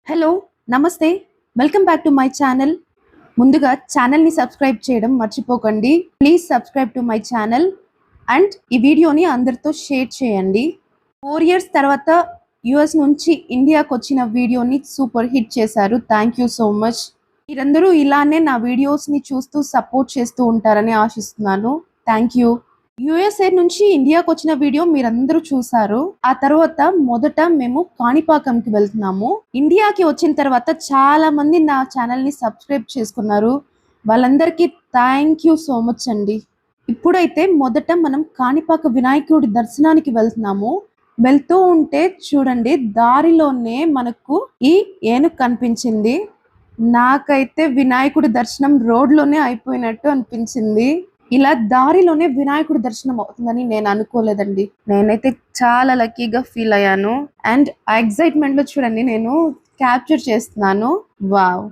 Hello నమస్తే welcome back to my channel. ముందుగా ఛానల్ని సబ్స్క్రైబ్ చేయడం మర్చిపోకండి. Please subscribe to my channel and ఈ వీడియోని అందరితో షేర్ చేయండి. 4 years తర్వాత యుఎస్ నుంచి ఇండియాకి వచ్చిన వీడియోని సూపర్ హిట్ చేశారు. Thank you so much. మీరందరూ ఇలానే నా వీడియోస్ని చూస్తూ సపోర్ట్ చేస్తూ ఉంటారని ఆశిస్తున్నాను. Thank you. యుఎస్ఏ నుంచి ఇండియాకి వచ్చిన వీడియో మీరందరూ చూసారు. ఆ తర్వాత మొదట మేము కాణిపాకంకి వెళ్తున్నాము. ఇండియాకి వచ్చిన తర్వాత చాలా మంది నా ఛానల్ ని సబ్స్క్రైబ్ చేసుకున్నారు. వాళ్ళందరికీ థ్యాంక్ యూ సో మచ్ అండి. ఇప్పుడైతే మొదట మనం కాణిపాక వినాయకుడి దర్శనానికి వెళ్తున్నాము. వెళ్తూ ఉంటే చూడండి, దారిలోనే మనకు ఈ ఏనుగు కనిపించింది. నాకైతే వినాయకుడి దర్శనం రోడ్లోనే అయిపోయినట్టు అనిపించింది. ఇలా దారిలోనే వినాయకుడి దర్శనం అవుతుందని నేను అనుకోలేదండి. నేనైతే చాలా లక్కీగా ఫీల్ అయ్యాను. అండ్ ఆ ఎక్సైట్మెంట్ లో చూడండి నేను క్యాప్చర్ చేస్తున్నాను. వావ్.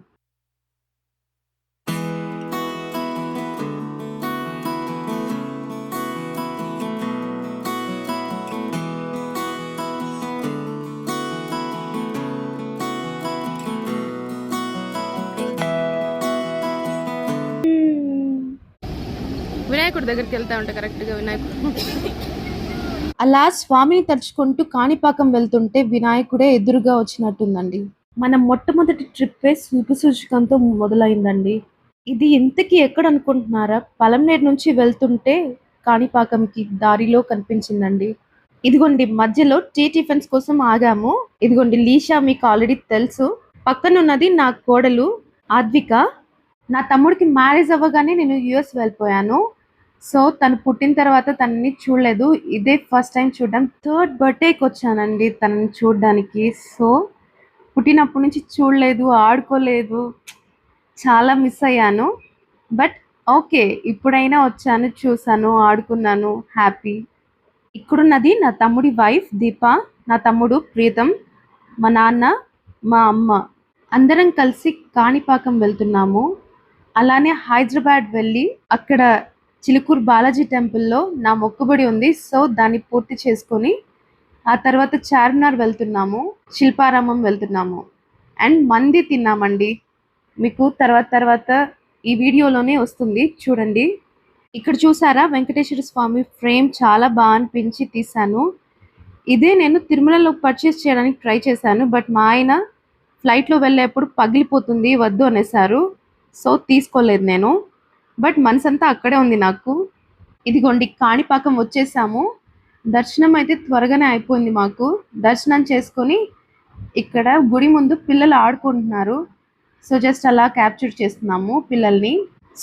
వినాయకుడి దగ్గరికి వెళ్తా ఉంటే కరెక్ట్గా వినాయకుడు అలా స్వామిని తలుచుకుంటూ కాణిపాకం వెళ్తుంటే వినాయకుడే ఎదురుగా వచ్చినట్టుందండి. మన మొట్టమొదటి ట్రిప్పే శుభసూచకంతో మొదలైందండి. ఇది ఇంతకీ ఎక్కడ అనుకుంటున్నారా? పలంనేరు నుంచి వెళ్తుంటే కాణిపాకంకి దారిలో కనిపించిందండి. ఇదిగోండి మధ్యలో టీ టిఫిన్స్ కోసం ఆగాము. ఇదిగోండి లీషా మీకు ఆల్రెడీ తెలుసు. పక్కనున్నది నా కోడలు ఆద్విక. నా తమ్ముడికి మ్యారేజ్ అవ్వగానే నేను యుఎస్ వెళ్ళిపోయాను. సో తను పుట్టిన తర్వాత తనని చూడలేదు. ఇదే ఫస్ట్ టైం చూడడం. 3rd బర్త్డేకి వచ్చానండి తనని చూడడానికి. సో పుట్టినప్పటి నుంచి చూడలేదు, ఆడుకోలేదు, చాలా మిస్ అయ్యాను. బట్ ఓకే, ఇప్పుడైనా వచ్చాను, చూసాను, ఆడుకున్నాను, హ్యాపీ. ఇక్కడున్నది నా తమ్ముడి వైఫ్ దీప, నా తమ్ముడు ప్రీతం, మా నాన్న, మా అమ్మ. అందరం కలిసి కాణిపాకం వెళ్తున్నాము. అలానే హైదరాబాద్ వెళ్ళి అక్కడ చిలుకూరు బాలాజీ టెంపుల్లో నా మొక్కుబడి ఉంది. సో దాన్ని పూర్తి చేసుకొని ఆ తర్వాత చార్మినార్ వెళ్తున్నాము, శిల్పారామం వెళ్తున్నాము అండ్ మంది తిన్నామండి. మీకు తర్వాత ఈ వీడియోలోనే వస్తుంది చూడండి. ఇక్కడ చూసారా వెంకటేశ్వర స్వామి ఫ్రేమ్ చాలా బాగా అనిపించి తీశాను. ఇదే నేను తిరుమలలో పర్చేస్ చేయడానికి ట్రై చేశాను. బట్ మా ఆయన ఫ్లైట్లో వెళ్ళేప్పుడు పగిలిపోతుంది వద్దు అనేసారు. సో తీసుకోలేదు నేను. బట్ మనసంతా అక్కడే ఉంది నాకు. ఇదిగోండి కాణిపాకం వచ్చేసాము. దర్శనం అయితే త్వరగానే అయిపోయింది మాకు. దర్శనం చేసుకొని ఇక్కడ గుడి ముందు పిల్లలు ఆడుకుంటున్నారు. సో జస్ట్ అలా క్యాప్చర్ చేస్తున్నాము పిల్లల్ని.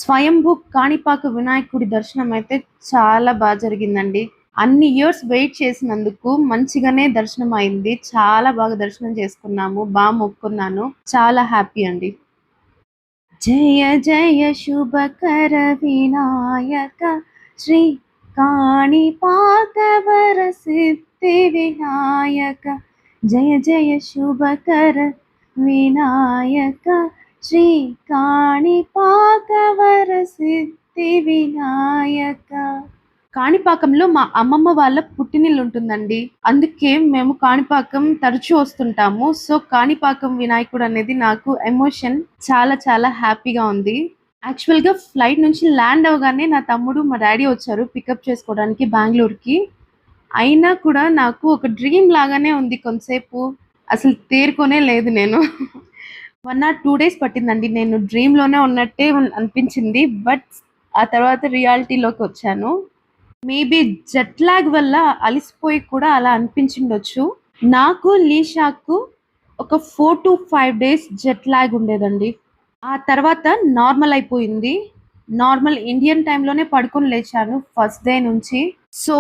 స్వయంభూ కాణిపాక వినాయకుడి దర్శనం అయితే చాలా బాగా జరిగిందండి. అన్ని ఇయర్స్ వెయిట్ చేసినందుకు మంచిగానే దర్శనం అయింది. చాలా బాగా దర్శనం చేసుకున్నాము, బాగా మొక్కున్నాను. చాలా హ్యాపీ అండి. జయ జయ శుభకర వినాయక శ్రీ కాణిపాక వరసిద్ధి వినాయక. జయ జయ శుభకర వినాయక శ్రీ కాణిపాక వరసిద్ధి వినాయక. కాణిపాకంలో మా అమ్మమ్మ వాళ్ళ పుట్టినిల్లు ఉంటుందండి. అందుకే మేము కాణిపాకం తరచూ వస్తుంటాము. సో కాణిపాకం వినాయకుడు అనేది నాకు ఎమోషన్. చాలా చాలా హ్యాపీగా ఉంది. యాక్చువల్గా ఫ్లైట్ నుంచి ల్యాండ్ అవగానే నా తమ్ముడు మా డాడీ వచ్చారు పికప్ చేసుకోవడానికి బెంగళూరుకి. అయినా కూడా నాకు ఒక డ్రీమ్ లాగానే ఉంది. కొంతసేపు అసలు తేరుకోనే లేదు నేను. 1 or 2 days పట్టిందండి. నేను డ్రీమ్లోనే ఉన్నట్టే అనిపించింది. బట్ ఆ తర్వాత రియాలిటీలోకి వచ్చాను. మేబీ జెట్ లాగ్ వల్ల అలిసిపోయి కూడా అలా అనిపించిండొచ్చు. నాకు లీషాకు ఒక 4 to 5 days జెట్ లాగ్ ఉండేదండి. ఆ తర్వాత నార్మల్ అయిపోయింది. నార్మల్ ఇండియన్ టైంలోనే పడుకొని లేచాను ఫస్ట్ డే నుంచి. సో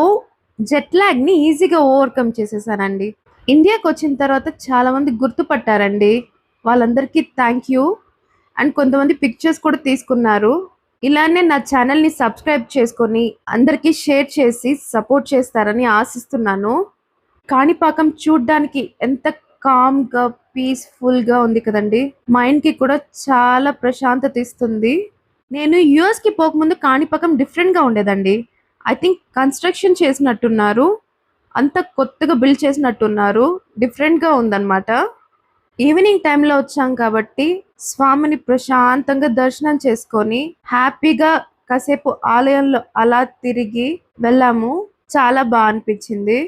జెట్ లాగ్ని ఈజీగా ఓవర్కమ్ చేసేసానండి. ఇండియాకి వచ్చిన తర్వాత చాలా మంది గుర్తుపట్టారండి. వాళ్ళందరికీ థ్యాంక్ యూ. అండ్ కొంతమంది పిక్చర్స్ కూడా తీసుకున్నారు. ఇలానే నా ఛానల్ని సబ్స్క్రైబ్ చేసుకొని అందరికీ షేర్ చేసి సపోర్ట్ చేస్తారని ఆశిస్తున్నాను. కాణిపాకం చూడ్డానికి ఎంత కామ్గా పీస్ఫుల్గా ఉంది కదండి. మైండ్కి కూడా చాలా ప్రశాంతత ఇస్తుంది. నేను యుఎస్కి పోకముందు కాణిపాకం డిఫరెంట్గా ఉండేదండి. ఐ థింక్ కన్స్ట్రక్షన్ చేసినట్టున్నారు, అంత కొత్తగా బిల్డ్ చేసినట్టున్నారు, డిఫరెంట్గా ఉందన్నమాట. ఈవినింగ్ టైంలో వచ్చాం కాబట్టి స్వామిని ప్రశాంతంగా దర్శనం చేసుకొని హ్యాపీగా కాసేపు ఆలయంలో అలా తిరిగి వెళ్ళాము. చాలా బాగా అనిపించింది.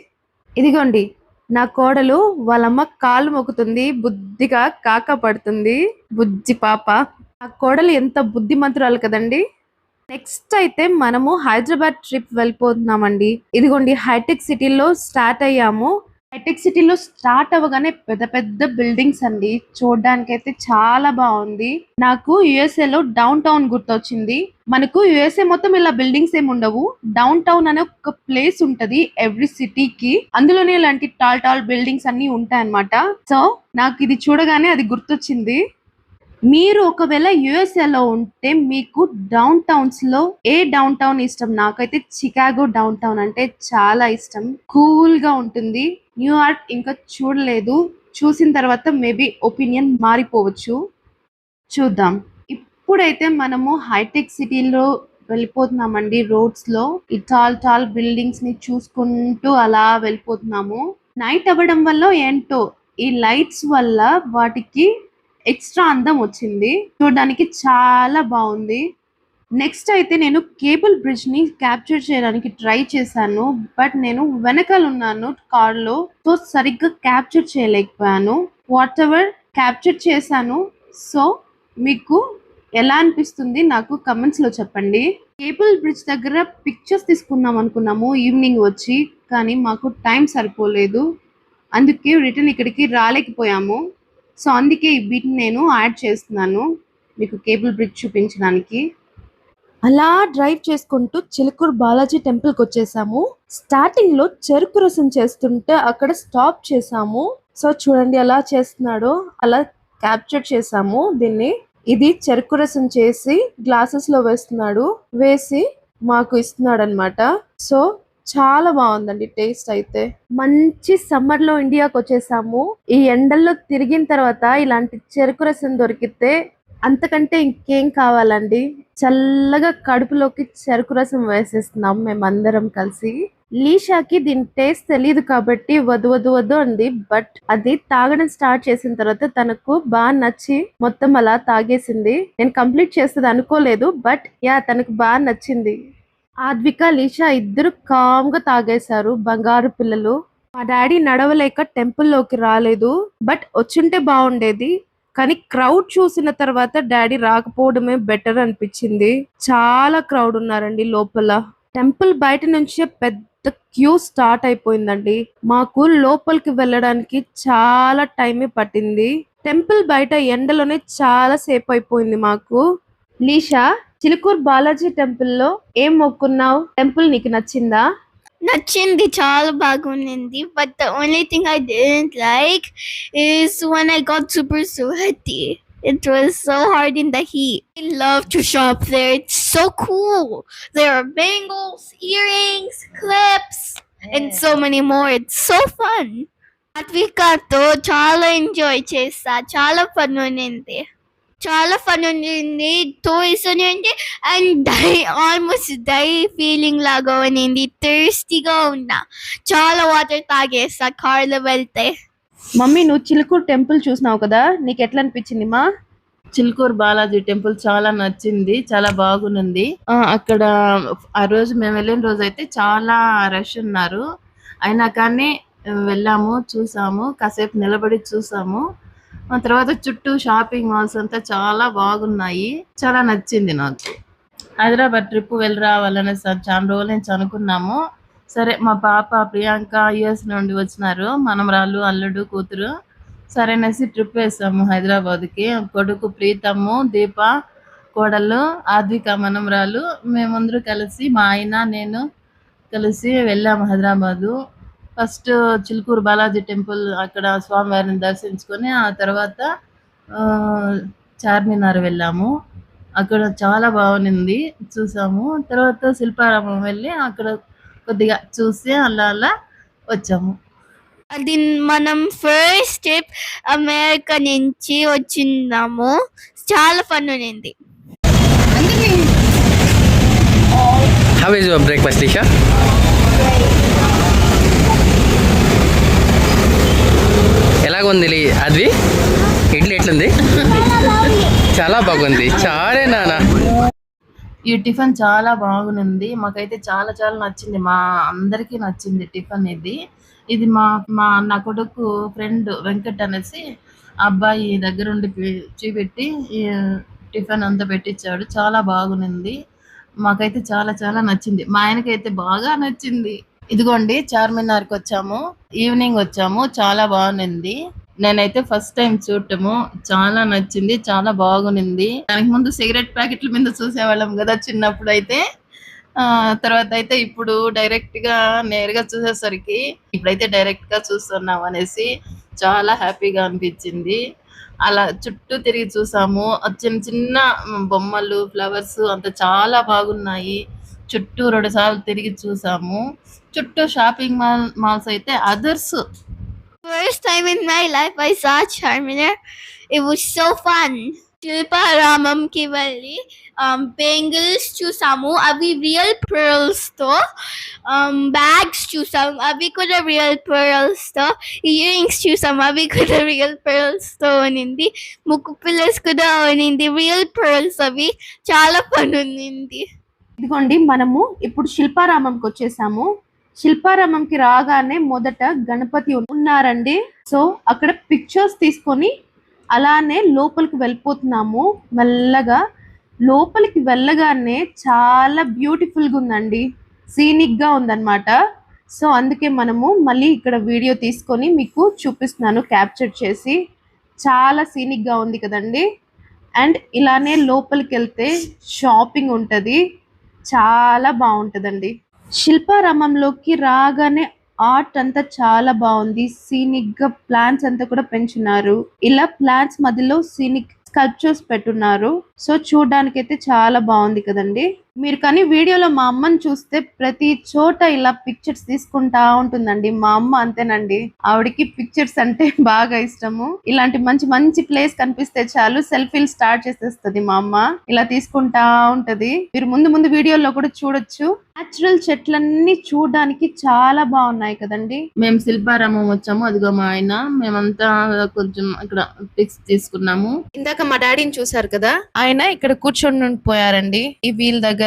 ఇదిగోండి నా కోడలు వాళ్ళమ్మ కాళ్ళు మొక్కుతుంది, బుద్ధిగా కాక పడుతుంది. బుజ్జి పాప. ఆ కోడలు ఎంత బుద్ధిమంతురాలు కదండి. నెక్స్ట్ అయితే మనము హైదరాబాద్ ట్రిప్ వెళ్ళిపోతున్నామండి. ఇదిగోండి హైటెక్ సిటీలో స్టార్ట్ అయ్యాము. హైటెక్ సిటీలో స్టార్ట్ అవ్వగానే పెద్ద పెద్ద బిల్డింగ్స్ అండి. చూడడానికి అయితే చాలా బాగుంది. నాకు యుఎస్ఏ లో డౌన్ టౌన్ గుర్తొచ్చింది. మనకు యుఎస్ఏ మొత్తం ఇలా బిల్డింగ్స్ ఏమి ఉండవు. డౌన్ టౌన్ అనే ఒక ప్లేస్ ఉంటది ఎవ్రీ సిటీకి. అందులోనే ఇలాంటి టాల్ టాల్ బిల్డింగ్స్ అన్ని ఉంటాయి అన్నమాట. సో నాకు ఇది చూడగానే అది గుర్తొచ్చింది. మీరు ఒకవేళ యుఎస్ఏలో ఉంటే మీకు డౌన్ టౌన్స్ లో ఏ డౌన్ టౌన్ ఇష్టం? నాకైతే చికాగో డౌన్ టౌన్ అంటే చాలా ఇష్టం. కూల్ గా ఉంటుంది. న్యూయార్క్ ఇంకా చూడలేదు. చూసిన తర్వాత మేబీ ఒపీనియన్ మారిపోవచ్చు. చూద్దాం. ఇప్పుడైతే మనము హైటెక్ సిటీలో వెళ్ళిపోతున్నామండి. రోడ్స్ లో ఈ టాల్ టాల్ బిల్డింగ్స్ ని చూసుకుంటూ అలా వెళ్ళిపోతున్నాము. నైట్ అవ్వడం వల్ల ఏంటో ఈ లైట్స్ వల్ల వాటికి ఎక్స్ట్రా అందం వచ్చింది. చూడడానికి చాలా బాగుంది. నెక్స్ట్ అయితే నేను కేబుల్ బ్రిడ్జ్ ని క్యాప్చర్ చేయడానికి ట్రై చేశాను. బట్ నేను వెనకాల ఉన్నాను కార్ లో, సో సరిగ్గా క్యాప్చర్ చేయలేకపోయాను. వాట్ ఎవర్ క్యాప్చర్ చేశాను. సో మీకు ఎలా అనిపిస్తుంది నాకు కమెంట్స్ లో చెప్పండి. కేబుల్ బ్రిడ్జ్ దగ్గర పిక్చర్స్ తీసుకుందాం అనుకున్నాము ఈవినింగ్ వచ్చి, కానీ మాకు టైం సరిపోలేదు. అందుకే రిటర్న్ ఇక్కడికి రాలేకపోయాము. సో అందుకే ఈ బిట్ నేను యాడ్ చేస్తున్నాను మీకు కేబుల్ బ్రిడ్జ్ చూపించడానికి. అలా డ్రైవ్ చేసుకుంటూ చిలుకూరు బాలాజీ టెంపుల్కి వచ్చేసాము. స్టార్టింగ్ లో చెరుకు రసం చేస్తుంటే అక్కడ స్టాప్ చేసాము. సో చూడండి అలా చేస్తున్నాడు. అలా క్యాప్చర్ చేసాము దీన్ని. ఇది చెరుకు రసం చేసి గ్లాసెస్ లో వేస్తున్నాడు. వేసి మాకు ఇస్తున్నాడు అనమాట. సో చాలా బాగుందండి టేస్ట్ అయితే. మంచి సమ్మర్ లో ఇండియాకి వచ్చేసాము. ఈ ఎండల్లో తిరిగిన తర్వాత ఇలాంటి చెరుకు రసం దొరికితే అంతకంటే ఇంకేం కావాలండి. చల్లగా కడుపులోకి చెరుకు రసం వేసేస్తున్నాం మేమందరం కలిసి. లీషాకి దీని టేస్ట్ తెలియదు కాబట్టి వద్దు వద్దు వద్దు అంది. బట్ అది తాగడం స్టార్ట్ చేసిన తర్వాత తనకు బాగా నచ్చి మొత్తం అలా తాగేసింది. నేను కంప్లీట్ చేస్తుంది అనుకోలేదు, బట్ యా తనకు బాగా నచ్చింది. ఆద్విక, లీషా ఇద్దరు కామ్ గా తాగేశారు. బంగారు పిల్లలు. మా డాడీ నడవలేక టెంపుల్లోకి రాలేదు. బట్ వచ్చుంటే బాగుండేది. కానీ క్రౌడ్ చూసిన తర్వాత డాడీ రాకపోవడమే బెటర్ అనిపించింది. చాలా క్రౌడ్ ఉన్నారండి లోపల. టెంపుల్ బయట నుంచే పెద్ద క్యూ స్టార్ట్ అయిపోయిందండి. మాకు లోపలికి వెళ్ళడానికి చాలా టైం పట్టింది. టెంపుల్ బయట ఎండలోనే చాలా సేపు అయిపోయింది మాకు. లీషా, చిలుకూరు బాలాజీ టెంపుల్లో ఏం మొక్కున్నావు? టెంపుల్ నీకు నచ్చిందా? నచ్చింది, చాలా బాగుంది. But the only thing I didn't like is when I got super sweaty. It was so hard in the heat. I love to shop there. It's so cool. There are bangles, earrings, clips, and so many more. It's so fun. అద్వికాతో చాలా enjoy చేస్తా. చాలా fun ఉన్నింది. చాలా fun ఉండింది. Toys ఉండింది and almost die feeling లాగా ఉన్నింది. థర్స్టీగా ఉన్నా. చాలా వాటర్ తాగేస్తా కార్లో వెళ్తే. మమ్మీ, నువ్వు చిలుకూరు టెంపుల్ చూసినావు కదా, నీకు ఎట్లా అనిపించింది మా? చిలుకూరు బాలాజీ టెంపుల్ చాలా నచ్చింది. చాలా బాగుంది. అక్కడ ఆ రోజు మేము వెళ్ళిన రోజు అయితే చాలా రష్ ఉన్నారు. అయినా కానీ వెళ్ళాము, చూసాము, కాసేపు నిలబడి చూసాము. ఆ తర్వాత చుట్టూ షాపింగ్ మాల్స్ అంతా చాలా బాగున్నాయి. చాలా నచ్చింది నాకు. హైదరాబాద్ ట్రిప్ వెళ్ళి రావాలని చాలా రోజుల నుంచి అనుకున్నాము. సరే, మా పాప ప్రియాంక యుఎస్ నుండి వచ్చినారు. మనమరాలు, అల్లుడు, కూతురు. సరే అనేసి ట్రిప్ వేసాము హైదరాబాద్కి. కొడుకు ప్రీతము, దీప, కోడలు ఆద్విక, మనమరాలు, మేమందరూ కలిసి, మా ఆయన, నేను కలిసి వెళ్ళాము హైదరాబాదు. ఫస్ట్ చిలుకూరు బాలాజీ టెంపుల్ అక్కడ స్వామివారిని దర్శించుకొని ఆ తర్వాత చార్మినార్ వెళ్ళాము. అక్కడ చాలా బాగుంది, చూసాము. తర్వాత శిల్పారామం వెళ్ళి అక్కడ కొద్దిగా చూసి అలా అలా వచ్చాము. అది మనం ఫస్ట్ ట్రిప్ అమెరికా నుంచి వచ్చిందాము. చాలా ఫన్ ఉన్నింది. How is your breakfast, Lisha? ఎలాగుంది అది ఇడ్లీ ఎట్లుంది? చాలా బాగుంది. చాలే నాన్న. ఈ టిఫిన్ చాలా బాగుంది. మాకైతే చాలా చాలా నచ్చింది. మా అందరికీ నచ్చింది టిఫిన్ ఇది. ఇది నా కొడుకు ఫ్రెండ్ వెంకట్ అనేసి అబ్బాయి దగ్గరుండి చూపెట్టి ఈ టిఫిన్ అంతా పెట్టించాడు. చాలా బాగుంది. మాకైతే చాలా చాలా నచ్చింది. మా ఆయనకైతే బాగా నచ్చింది. ఇదిగోండి చార్మినార్కి వచ్చాము. ఈవినింగ్ వచ్చాము. చాలా బాగుంది. నేనైతే ఫస్ట్ టైం చూడటము. చాలా నచ్చింది. చాలా బాగుంది. దానికి ముందు సిగరెట్ ప్యాకెట్ల మీద చూసేవాళ్ళం కదా చిన్నప్పుడు అయితే. తర్వాత అయితే ఇప్పుడు డైరెక్ట్ గా నేరుగా చూసేసరికి ఇప్పుడైతే డైరెక్ట్ గా చూస్తున్నాం అనేసి చాలా హ్యాపీగా అనిపించింది. అలా చుట్టూ తిరిగి చూసాము. చిన్న చిన్న బొమ్మలు, ఫ్లవర్స్ అంత చాలా బాగున్నాయి. చుట్టూ 2 సార్లు తిరిగి చూసాము. చుట్టూ షాపింగ్ మాల్స్ అయితే others. First time in my life I saw Charminar. It was so fun. Shilparamam ki velli bangles చూసాము. అవి రియల్ pearls తో. బ్యాగ్స్ చూసాము. అవి కూడా రియల్ pearls తో. ఇయరింగ్స్ చూసాము. అవి కూడా రియల్ pearls తో ఉన్నింది. ముక్కు పిల్లస్ కూడా ఉన్నింది. రియల్ pearls అవి. చాలా ఫన్ ఉన్నింది. ఇదిగోండి మనము ఇప్పుడు శిల్పారామంకి వచ్చేసాము. శిల్పారామంకి రాగానే మొదట గణపతి ఉన్నారండి. సో అక్కడ పిక్చర్స్ తీసుకొని అలానే లోపలికి వెళ్ళిపోతున్నాము. మెల్లగా లోపలికి వెళ్ళగానే చాలా బ్యూటిఫుల్గా ఉందండి. సీనిక్ గా ఉందన్నమాట. సో అందుకే మనము మళ్ళీ ఇక్కడ వీడియో తీసుకొని మీకు చూపిస్తున్నాను క్యాప్చర్ చేసి. చాలా సీనిక్ గా ఉంది కదండి. అండ్ ఇలానే లోపలికి వెళ్తే షాపింగ్ ఉంటుంది. చాలా బాగుంటుందండి. శిల్పారామంలోకి రాగానే ఆర్ట్ అంతా చాలా బాగుంది. సీనిక్ గా ప్లాంట్స్ అంతా కూడా పెంచున్నారు. ఇలా ప్లాంట్స్ మధ్యలో సీనిక్ స్కల్ప్చర్స్ పెట్టున్నారు. సో చూడడానికి అయితే చాలా బాగుంది కదండి. మీరు కానీ వీడియోలో మా అమ్మని చూస్తే ప్రతి చోట ఇలా పిక్చర్స్ తీసుకుంటా ఉంటుందండి. మా అమ్మ అంతేనండి. ఆవిడకి పిక్చర్స్ అంటే బాగా ఇష్టము. ఇలాంటి మంచి మంచి ప్లేస్ కనిపిస్తే చాలు సెల్ఫీలు స్టార్ట్ చేసేస్తుంది మా అమ్మ. ఇలా తీసుకుంటా ఉంటది. మీరు ముందు వీడియోలో కూడా చూడొచ్చు. న్యాచురల్ చెట్లన్నీ చూడడానికి చాలా బాగున్నాయి కదండి. మేము శిల్పారామం వచ్చాము. అదిగో మా ఆయన. మేమంతా కొంచెం ఇక్కడ పిక్స్ తీసుకున్నాము. ఇందాక మా డాడీని చూసారు కదా, ఆయన ఇక్కడ కూర్చొని పోయారండి ఈ వీల్ దగ్గర.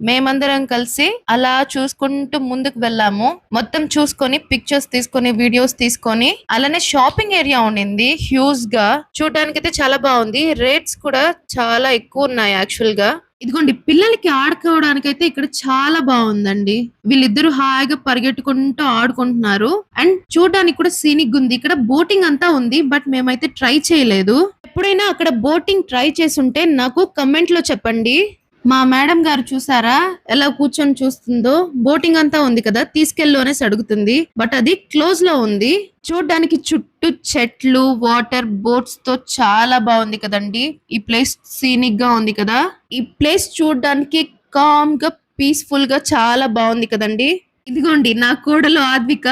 మేమందరం కలిసి అలా చూసుకుంటూ ముందుకు వెళ్ళాము. మొత్తం చూసుకొని పిక్చర్స్ తీసుకొని వీడియోస్ తీసుకొని అలానే షాపింగ్ ఏరియా ఉండింది హ్యూజ్ గా. చూడడానికి అయితే చాలా బాగుంది. రేట్స్ కూడా చాలా ఎక్కువ ఉన్నాయి యాక్చువల్ గా. ఇదిగోండి పిల్లలకి ఆడుకోవడానికి అయితే ఇక్కడ చాలా బాగుందండి. వీళ్ళిద్దరు హాయిగా పరిగెట్టుకుంటూ ఆడుకుంటున్నారు. అండ్ చూడడానికి కూడా సీనిక్ ఉంది. ఇక్కడ బోటింగ్ అంతా ఉంది. బట్ మేమైతే ట్రై చేయలేదు. ఎప్పుడైనా అక్కడ బోటింగ్ ట్రై చేసుంటే నాకు కమెంట్ లో చెప్పండి. మా మేడం గారు చూసారా ఎలా కూర్చొని చూస్తుందో. బోటింగ్ అంతా ఉంది కదా, తీసుకెళ్ళు అనేసి అడుగుతుంది. బట్ అది క్లోజ్ లో ఉంది. చూడడానికి చుట్టూ చెట్లు, వాటర్, బోట్స్ తో చాలా బాగుంది కదండి. ఈ ప్లేస్ సీనిక్ గా ఉంది కదా. ఈ ప్లేస్ చూడడానికి కామ్ గా పీస్ఫుల్ గా చాలా బాగుంది కదండి. ఇదిగోండి నా కోడలు ఆద్విక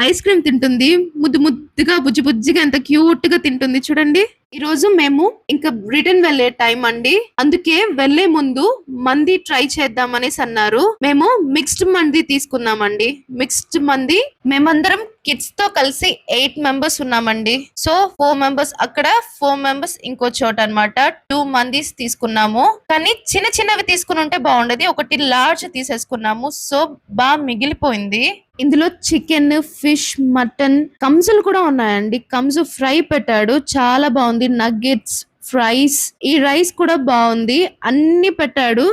ఐస్ క్రీమ్ తింటుంది. ముద్దుగా బుజ్జిగా ఎంత క్యూట్ గా తింటుంది చూడండి. ఈ రోజు మేము ఇంకా రిటర్న్ వెళ్లే టైం అండి. అందుకే వెళ్లే ముందు మంది ట్రై చేద్దాం అనేసి అన్నారు. మేము మిక్స్డ్ మంది తీసుకున్నామండి. మిక్స్డ్ మంది మేమందరం కిడ్స్ తో కలిసి 8 మెంబర్స్ ఉన్నామండి. సో 4 మెంబర్స్ అక్కడ, 4 మెంబర్స్ ఇంకో చోట అన్నమాట. 2 మందీస్ తీసుకున్నాము. కానీ చిన్నవి తీసుకుని ఉంటే బాగుండేది. ఒకటి లార్జ్ తీసేసుకున్నాము. సో బాగా మిగిలిపోయింది. ఇందులో చికెన్, ఫిష్, మటన్, కంజులు కూడా ఉన్నాయండి. కంజు ఫ్రై పెట్టాడు, చాలా బాగుంది. నగ్గెట్స్, ఫ్రైస్, ఈ రైస్ కూడా బాగుంది. అన్ని పెట్టాడు.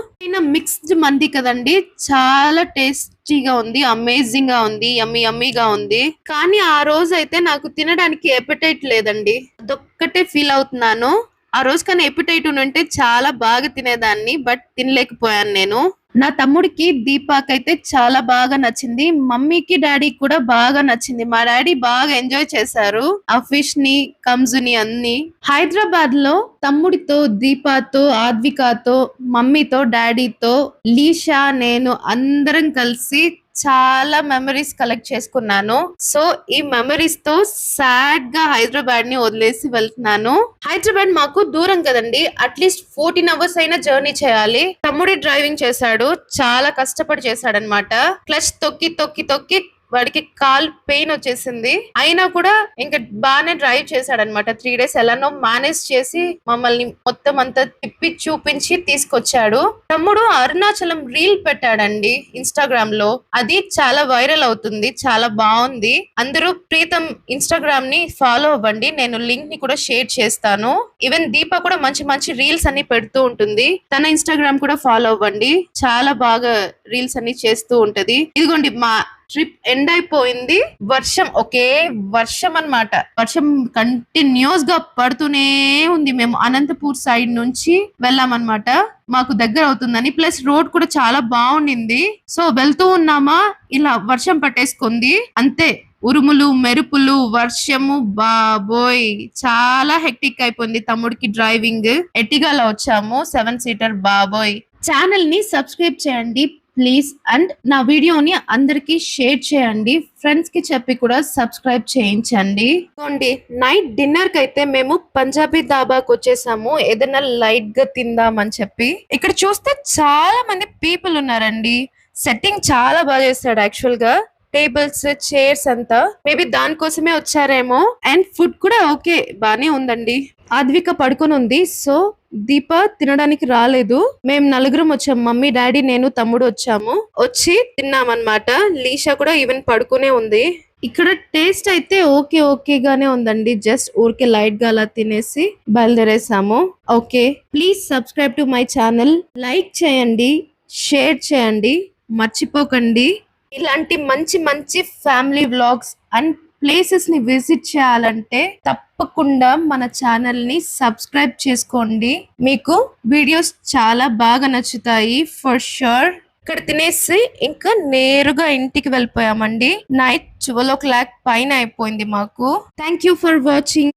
మిక్స్డ్ మంది కదండి, చాలా టేస్టీగా ఉంది. అమేజింగ్ గా ఉంది. యమ్మీగా ఉంది. కానీ ఆ రోజు అయితే నాకు తినడానికి ఎపిటైట్ లేదండి. అదొక్కటే ఫీల్ అవుతున్నాను. ఆ రోజు కానీ ఎపిటైట్ ఉంటే చాలా బాగా తినేదాన్ని. బట్ తినలేకపోయాను నేను. నా తమ్ముడికి దీపాక్ అయితే చాలా బాగా నచ్చింది. మమ్మీకి డాడీకి కూడా బాగా నచ్చింది. మా డాడీ బాగా ఎంజాయ్ చేశారు ఆ ఫిష్ ని, కంజుని అన్ని. హైదరాబాద్ లో తమ్ముడితో, దీపాతో, ఆద్వికాతో, మమ్మీతో, డాడీతో, లీషా, నేను అందరం కలిసి చాలా మెమరీస్ కలెక్ట్ చేసుకున్నాను. సో ఈ మెమరీస్ తో సాడ్ గా హైదరాబాద్ ని వదిలేసి వెళ్తున్నాను. హైదరాబాద్ మాకు దూరం కదండి. అట్లీస్ట్ 14 అవర్స్ అయినా జర్నీ చేయాలి. తమ్ముడి డ్రైవింగ్ చేశాడు. చాలా కష్టపడి చేశాడనమాట. క్లచ్ తొక్కి వాడికి కాల్ పెయిన్ వచ్చేసింది. అయినా కూడా ఇంకా బాగానే డ్రైవ్ చేశాడనమాట. 3 days ఎలానో మేనేజ్ చేసి మమ్మల్ని మొత్తం అంతా తిప్పి చూపించి తీసుకొచ్చాడు. తమ్ముడు అరుణాచలం రీల్ పెట్టాడండి ఇన్స్టాగ్రామ్ లో. అది చాలా వైరల్ అవుతుంది, చాలా బాగుంది. అందరూ ప్రీతం ఇన్స్టాగ్రామ్ ని ఫాలో అవ్వండి, నేను లింక్ ని కూడా షేర్ చేస్తాను. ఈవెన్ దీప కూడా మంచి మంచి రీల్స్ అన్ని పెడుతూ ఉంటుంది, తన ఇన్స్టాగ్రామ్ కూడా ఫాలో అవ్వండి, చాలా బాగా రీల్స్ అన్ని చేస్తూ ఉంటది. ఇదిగోండి మా ట్రిప్ ఎండ్ అయిపోయింది. వర్షం, ఒకే వర్షం అన్నమాట. వర్షం కంటిన్యూస్ గా పడుతూనే ఉంది. మేము అనంతపూర్ సైడ్ నుంచి వెళ్ళామన్నమాట, మాకు దగ్గర అవుతుందని. ప్లస్ రోడ్ కూడా చాలా బాగుండింది. సో వెళ్తూ ఉన్నామా, ఇలా వర్షం పట్టేసుకుంది అంతే. ఉరుములు, మెరుపులు, వర్షము, బాబోయ్ చాలా హెక్టిక్ అయిపోయింది తమ్ముడికి డ్రైవింగ్. ఎట్టిగాలో వచ్చాము 7 seater. బాబోయ్, ఛానల్ ని సబ్స్క్రైబ్ చేయండి ప్లీజ్, అండ్ నా వీడియోని అందరికి షేర్ చేయండి, ఫ్రెండ్స్ కి చెప్పి కూడా సబ్స్క్రైబ్ చేయించండి. నైట్ డిన్నర్ కి అయితే మేము పంజాబీ దాబాకి వచ్చేసాము, ఏదైనా లైట్ గా తిందామని చెప్పి. ఇక్కడ చూస్తే చాలా మంది పీపుల్ ఉన్నారండి. సెట్టింగ్ చాలా బాగా చేస్తాడు యాక్చువల్ గా, టేబుల్స్, చైర్స్ అంతా. మేబీ దానికోసమే వచ్చారేమో. అండ్ ఫుడ్ కూడా ఓకే, బానే ఉందండి. ఆద్విక పడుకొని ఉంది, సో దీప తినడానికి రాలేదు. మేము 4 వచ్చాం, మమ్మీ, డాడీ, నేను, తమ్ముడు వచ్చాము. వచ్చి తిన్నామన్నమాట. లీషా కూడా ఈవెన్ పడుకునే ఉంది. ఇక్కడ టేస్ట్ అయితే ఓకేగానే ఉందండి. జస్ట్ ఊరికే లైట్ గా అలా తినేసి బయలుదేరేసాము. Okay, please subscribe to my channel, like చేయండి, షేర్ చేయండి, మర్చిపోకండి. ఇలాంటి మంచి మంచి ఫ్యామిలీ వ్లాగ్స్ అండ్ ప్లేసెస్ ని విజిట్ చేయాలంటే తప్పకుండా మన ఛానల్ ని సబ్స్క్రైబ్ చేసుకోండి. మీకు వీడియోస్ చాలా బాగా నచ్చుతాయి ఫర్ షూర్. ఇక్కడ తినేసి ఇంకా నేరుగా ఇంటికి వెళ్ళిపోయామండి. నైట్ 12 o'clock పైన అయిపోయింది మాకు. Thank you for watching.